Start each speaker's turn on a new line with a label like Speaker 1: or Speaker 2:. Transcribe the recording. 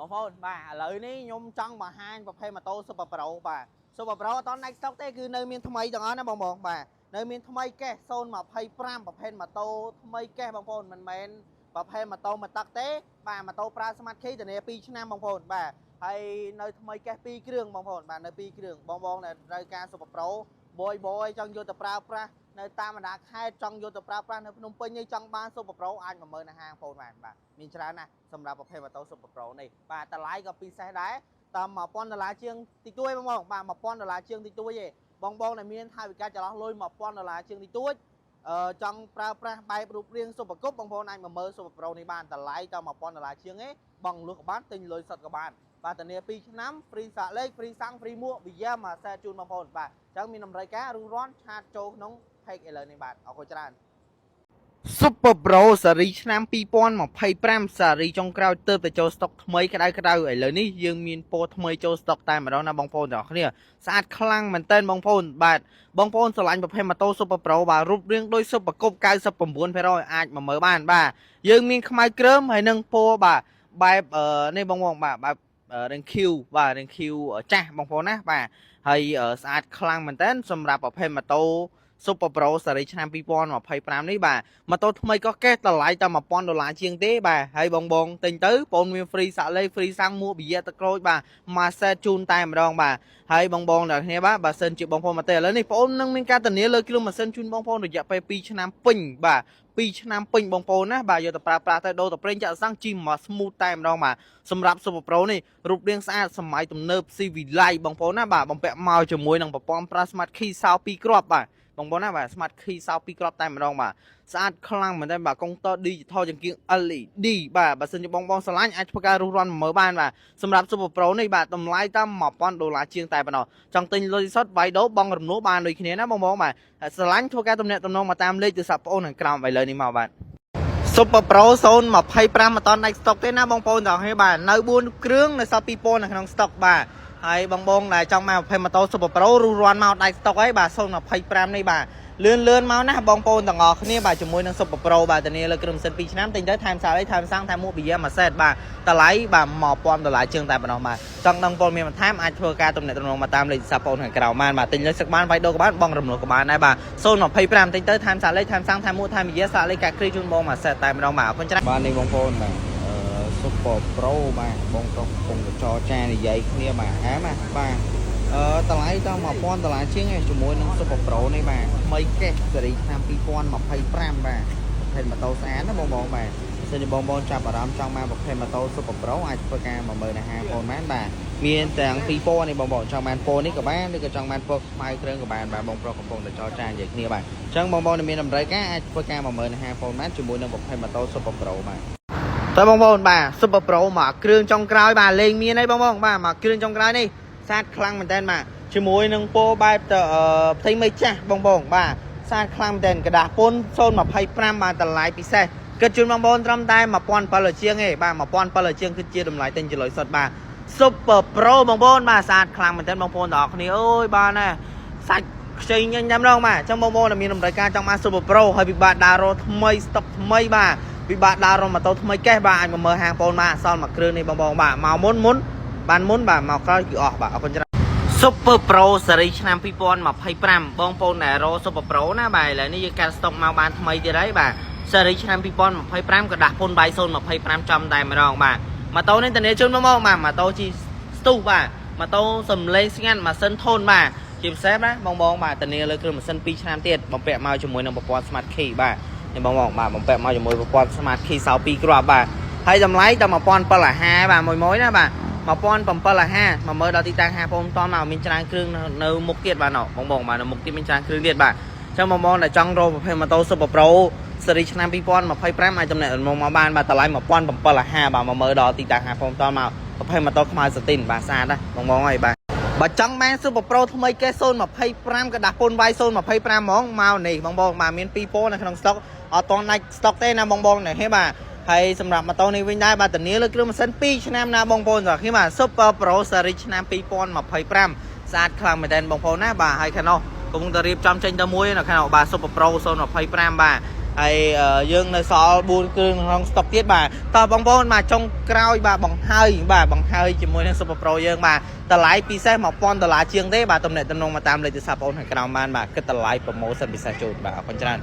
Speaker 1: បងប្អូនបាទឥឡូវនេះខ្ញុំចង់បង្ហាញប្រភេទម៉ូតូ Super Pro បាទ Super Pro អត់ត next stock ទេគឺនៅមានថ្មីទាំងអស់ណាបងប្អូនបាទនៅមានថ្មីកេះ025ប្រភេទម៉ូតូថ្មីកេះបងប្អូនមិនមែនប្រភេទម៉ូតូមកទឹកទេបាទម៉ូតូប្រើ Smart Key ធានា2ឆ្នាំបងប្អូនបាទហើយនៅថ្មីកេះ2គ្រឿងបងប្អូនបាទនៅ2គ្រឿងបងដែលត្រូវការ Super Pro បយចង់យកទៅប្រើប្រាស់នៅតាមបណ្ដាខេត្តចង់យកទៅប្រើប្រាស់នៅភ្នំពេញនេះចង់បាន Super Pro អាចមកមើលនៅហាងបងប្អូនបាទមានច្រើនណាស់សម្រាប់ប្រភេទម៉ូតូ Super Pro នេះបាទតម្លៃក៏ពិសេសដែរតាម$1000ជាងតិចតួចបងប្អូនបាទ$1000ជាងតិចតួចទេបងដែលមានថវិកាចន្លោះលុយ$1000ជាងតិចតួចចង់ប្រើប្រាស់បែបរូបរាង Super Cup បងប្អូនអាចមកមើល Super Pro នេះបានតម្លៃតែ$1000ជាងទេបងលក់ក៏បានទិញលុយសុទ្ធក៏បានបាទធានា2ឆ្នាំ free សាកលេខ free សាំង free មួកវិយាមកសេជូនបងប្អូនបាទអញ្ចឹងមានតម្រូវការរួចរាន់ឆាតចូលក្នុង page ឥឡូវនេះបាទអរគុណច្រើន Super Pro ស៊េរីឆ្នាំ2025ស៊េរីចុងក្រោយទើបតែចូលស្តុកថ្មីក្តៅឥឡូវនេះយើងមានពណ៌ថ្មីចូលស្តុកតែម្ដងណាបងប្អូនទាំងអស់គ្នាស្អាតខ្លាំងមែនតើបងប្អូនបាទបងប្អូនស្រឡាញ់ប្រភេទម៉ូតូ Super Pro បាទរូបរាងដូច Super Cup 99%អាចមកមើលបានបាទយើងមានខ្មៅក្រឹមហើយនឹងពណ៌បាទបែបនេះបងប្អូនបាទបែបរង Q បាទរង Q ចាស់បងប្អូនណាបាទហើយស្អាតខ្លាំងមែនតើសម្រាប់ប្រភេទម៉ូតូSuper Pro ស៊េរីឆ្នាំ2025នេះបាទម៉ូតូថ្មីក៏កេះតម្លៃតែ$1000ជាងទេបាទហើយបងទិញទៅបងមាន free សាក់លេខ free សាំងមួកប៊ីយ៉ាតក្រូចបាទមកសេតជូនតែម្ដងបាទហើយបងដល់គ្នាបាទបើសិនជាបងប្អូនមកទេឥឡូវនេះបងនឹងមានការធានាលើគីឡូម៉ាស៊ីនជូនបងប្អូនរយៈពេល2ឆ្នាំពេញបាទ2ឆ្នាំពេញបងប្អូនណាបាទយកទៅប្រើប្រាស់ទៅដូរទៅប្រេងចាក់សាំងជីមក smooth តែម្ដងបាទសម្រាប់ Super Pro នេះរូបរាងស្អាតសម័យទំនើប Civilized បងប្អូនណាបាទបំពាក់មកជាមួយនឹងប្រព័ន្ធប្រើ Smart Key សោ2គ្រាប់បាទបងប្អូនណាបាទ Smart Key សោ2គ្រាប់តែម្ដងបាទស្អាតខ្លាំងមែនតើបាទកុងទ័រ Digital ចង្គៀង LED បាទបើសិនជាបងស្រឡាញ់អាចធ្វើការរុះរាន់មើលបានបាទសម្រាប់ Super Pro នេះបាទតម្លៃតែ$1000ជាងតែប៉ុណ្ណោះចង់ទិញលុយសុទ្ធវាយដូរបងរំលោះបានដូចគ្នាណាបងបាទស្រឡាញ់ធ្វើការទំនាក់ទំនងមកតាមលេខទូរស័ព្ទបងខាងក្រោមឥឡូវនេះមកបាទ Super Pro 025អត់ next stock ទេណាបងប្អូនទាំងអស់គ្នាបាទនៅ4គ្រឿងនៅសល់2000នៅក្នុង stock បាទហើយបងដែលចង់មកប្រភេទម៉ូតូ Super Pro រុះរាន់មកដៃ stock ហើយបាទ025នេះបាទលឿនមកណាបងប្អូនទាំងអស់គ្នាបាទជាមួយនឹង Super Pro បាទធានាលើគ្រឿងម៉ាស៊ីន2ឆ្នាំទិញទៅថែមសាលេខថែមសាំងថែមមួកប៊ីយ៉ាមួយសេតបាទតម្លៃបាទ$1000ជាងតែប៉ុណ្ណោះបាទចង់ដឹងព័ត៌មានបន្ថែមអាចធ្វើការទំនាក់ទំនងមកតាមលេខទូរស័ព្ទបងខាងក្រោមបានបាទទិញលើសឹកបានវាយដូរក៏បានបងរំលោះក៏បានដែរបាទ025ទិញទៅថែមសាលេខថែមសាំងថែមមួកថែមប៊ីយ៉ាសាលេខកាក់គ្រីជូនបងមួយសេតតែម្ដងបាទអរគុណច្រើនបាទនេះបងប្អូនបាទSuper Pro បាទបងប្រុសកំពុងចរចានិយាយគ្នាបាទហែមបាទតម្លៃតែ$1000ជាងជាមួយនឹង Super Pro នេះបាទថ្មីកេះស៊េរីឆ្នាំ2025បាទប្រភេទម៉ូតូស្អាតណាបងបាទសិនជាបងចាប់អារម្មណ៍ចង់មកប្រភេទម៉ូតូ Super Pro អាចធ្វើការមកមើលនៅហាងបងបានបាទមានទាំងពីរពណ៌នេះបងចង់បានពណ៌នេះក៏បានឬក៏ចង់បានពណ៌ខ្មៅគ្រឿងក៏បានបាទបងប្រុសកំពុងតែចរចានិយាយគ្នាបាទអញ្ចឹងបងមានតម្រូវការអាចធ្វើការមកមើលនៅហាងបងបានជាមួយនឹងប្រភេទម៉ូតូ Super Pro បាទតើបងបាទ Super Pro មកគ្រឿងចុងក្រោយបាទលេងមានអីបងបាទមកគ្រឿងចុងក្រោយនេះស្អាតខ្លាំងមែនតើបាទជាមួយនឹងពណ៌បែបផ្ទៃមេចាស់បងបាទស្អាតខ្លាំងមែនតើกระดาษពុន025បាទតម្លៃពិសេសគិតជូនបងប្អូនត្រឹមតែ$1700ជាងទេបាទ$1700ជាងគឺជាតម្លៃទិញជាលុយសុទ្ធបាទ Super Pro បងប្អូនបាទស្អាតខ្លាំងមែនតើបងប្អូនទាំងអស់គ្នាអើយបាទណាសាច់ខ្ចីញញតែម្ដងបាទអញ្ចឹងបងប្អូនដែលមានតម្រូវការចង់បាន Super Pro ហើយពិបាកដើររកថ្មីស្តុកថ្មីបាទពិបាកដើររកម៉ូតូថ្មីកេះបាទអាចមកមើលហាងបងបាទអសល់មួយគ្រឿងនេះបងបាទមកមុនបានមុនបាទមកក្រោយគឺអស់បាទអរគុណច្រើន Super Pro ស៊េរីឆ្នាំ2025បងប្អូនដែលរក Super Pro ណាបាទឥឡូវនេះយើងកាត់ស្តុកមកបានថ្មីទៀតហើយបាទស៊េរីឆ្នាំ2025ក៏ដាក់ពុនបាយ025ចំតែម្ដងបាទម៉ូតូនេះតនេជូនបងបាទម៉ូតូជីស្ទុះបាទម៉ូតូសំឡេងស្ងាត់ម៉ាស៊ីនធន់បាទជាពិសេសណាបងបាទតនេលើគ្រឿងម៉ាស៊ីន2ឆ្នាំទៀតបំពាក់មកជាមួយនឹងប្រព័ន្ធ Smart Key បាទនេះបងបាទបំពាក់មកជាមួយប្រព័ន្ធ Smart Key សោ2គ្រាប់បាទហើយតម្លៃតែ$1750បាទមួយណាបាទ$1750មកមើលដល់ទីតាំងហាបងតមកមានច្រើនគ្រឿងនៅមុខទៀតបាទបងបាទនៅមុខទៀតមានច្រើនគ្រឿងទៀតបាទអញ្ចឹងបងដែលចង់រកប្រភេទម៉ូតូ Super Pro ស៊េរីឆ្នាំ2025អាចតំណែងមកបានបាទតម្លៃ$1750បាទមកមើលដល់ទីតាំងហាបងតមកប្រភេទម៉ូតូខ្មៅសាទីនបាទស្អាតណាបងអីបាទបើចង់បាន Super Pro ថ្មីកេះ025ក៏ដាក់ពុនវាយ025ហ្មងមកនេះបងបាទមាន2ពណ៌នៅក្នុង stock អត់តន់ next stock ទេណាបងនេះហេបាទហើយសម្រាប់ម៉ូតូនេះវិញដែរបាទធានាលើគ្រឿងម៉ាស៊ីន2ឆ្នាំណាបងប្អូនទាំងគ្នាបាទ Super Pro ស៊េរីឆ្នាំ2025ស្អាតខ្លាំងមែនទែនបងប្អូនណាបាទហើយខាងនោះ cũng ta riêng trong tranh ta muối là khai nào bà Super Pro son là phay pram bà ai dương nơi xó buôn cương không stock tiết bà tao bóng bóng mà trong crowd bà bằng hơi chỉ môi Super Pro dương bà ta lái pizza một con ta lái chiêng thế bà tầm này tầm nông mà tam lấy từ sạp ôn hay crowd man bà cái ta lái promotion pizza chuột bà con chân